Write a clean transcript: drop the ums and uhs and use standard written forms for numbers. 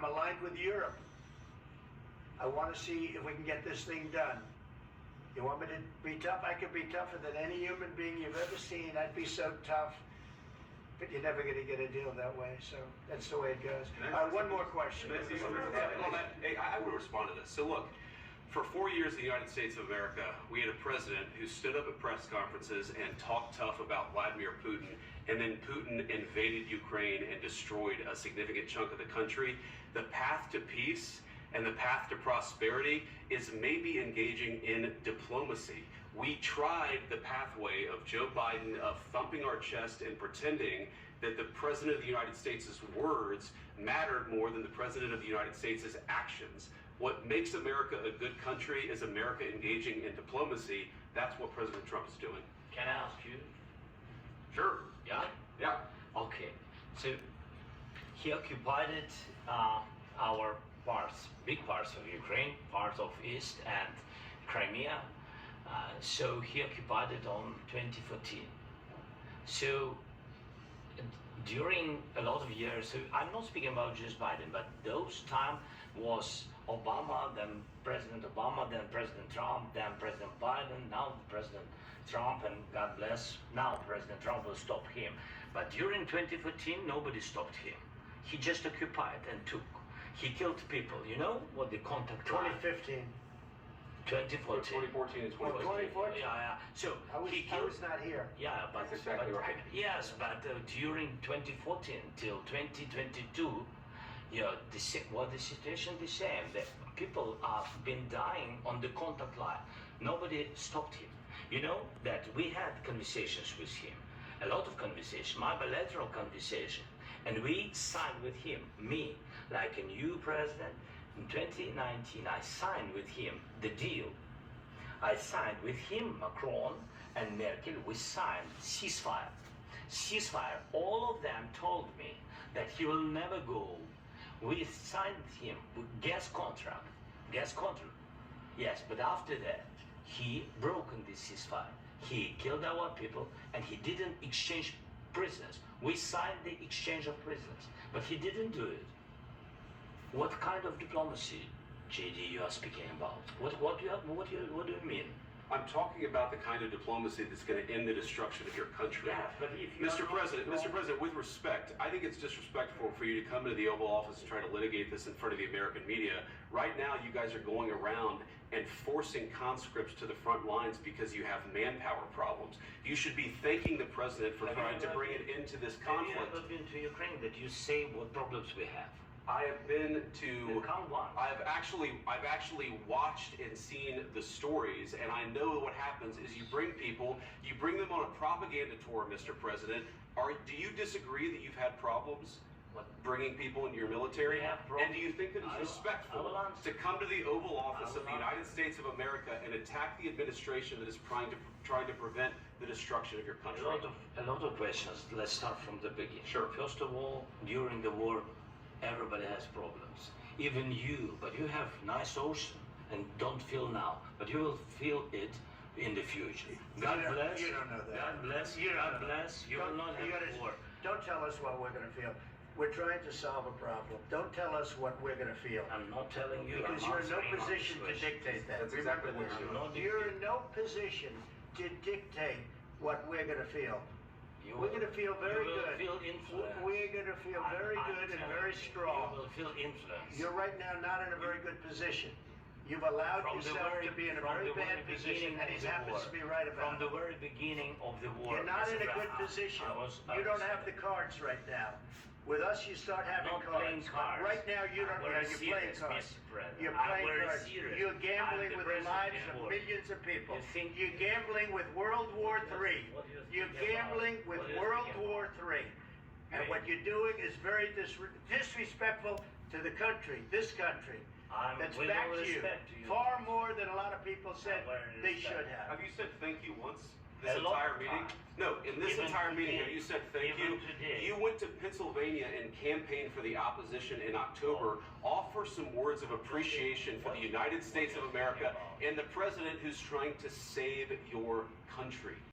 aligned with Europe. I want to see if we can get this thing done. You want me to be tough? I could be tougher than any human being you've ever seen. I'd be so tough. But you're never going to get a deal that way, so that's the way it goes. One more question. I would respond to this. So look, for 4 years in the United States of America, we had a president who stood up at press conferences and talked tough about Vladimir Putin, and then Putin invaded Ukraine and destroyed a significant chunk of the country. The path to peace and the path to prosperity is maybe engaging in diplomacy. We tried the pathway of Joe Biden of thumping our chest and pretending that the President of the United States' words mattered more than the President of the United States' actions. What makes America a good country is America engaging in diplomacy. That's what President Trump is doing. Can I ask you? Sure. Yeah? Yeah. Okay. So he occupied our parts, big parts of Ukraine, parts of East and Crimea. So he occupied it on 2014. So during a lot of years, so I'm not speaking about just Biden, but those time was Obama, then President Obama, then President Trump, then President Biden, now President Trump, and God bless, now President Trump will stop him. But during 2014, nobody stopped him. He just occupied and took. He killed people. You know what the contact 2015. 2014 and 2014. 2014? Yeah. So I was not here. Yeah, but that's exactly right. Yes, but during 2014 till 2022, the situation the same. The people have been dying on the contact line. Nobody stopped him. You know that we had conversations with him, a lot of conversation, my bilateral conversation, and we signed with him, me, like a new president. In 2019, I signed with him the deal. I signed with him, Macron and Merkel, we signed ceasefire. Ceasefire, all of them told me that he will never go. We signed him with gas contract. Yes, but after that, he broken this ceasefire. He killed our people and he didn't exchange prisoners. We signed the exchange of prisoners, but he didn't do it. What kind of diplomacy, JD, you are speaking about? What do you mean? I'm talking about the kind of diplomacy that's going to end the destruction of your country. Yeah, but if you Mr. President, with respect, I think it's disrespectful for you to come into the Oval Office and try to litigate this in front of the American media. Right now, you guys are going around and forcing conscripts to the front lines because you have manpower problems. You should be thanking the President for trying to bring it into this conflict. Have you ever been to Ukraine that you say what problems we have? I have been to. Count one. I've actually watched and seen the stories, and I know what happens is you bring them on a propaganda tour, Mr. President. Do you disagree that you've had problems bringing people into your military? And do you think that it's respectful to come to the Oval Office of the United States of America and attack the administration that is trying to prevent the destruction of your country? A lot of questions. Let's start from the beginning. Sure. First of all, during the war, everybody has problems, even you, but you have nice ocean and don't feel now, but you will feel it in the future. God bless. You don't know that. God bless. God bless. You will not have war. Don't tell us what we're going to feel. We're trying to solve a problem. Don't tell us what we're going to feel. I'm not telling you. Because you're in no position to dictate that. That's exactly what you're doing. You're in no position to dictate what we're going to feel. We're going to feel very good. Feel influence. We're going to feel very good and very strong. You will feel influence. You're right now not in a very good position. You've allowed yourself to be in a very bad position, and he happens to be right about it. From the very beginning of the war. You're not in a good position. You don't have the cards right now. With us, you start having cards. Right now, you don't know. You're playing cards. You're playing cards. You're gambling with the lives of millions of people. You're gambling with World War III. You're gambling with World War III. And what you're doing is very disrespectful to the country, this country. That's back to you. Far more than a lot of people said they should have. Have you said thank you once? This entire meeting? No, in this entire meeting, have you said thank you? You went to Pennsylvania and campaigned for the opposition in October. Offer some words of appreciation for the United States of America and the president who's trying to save your country.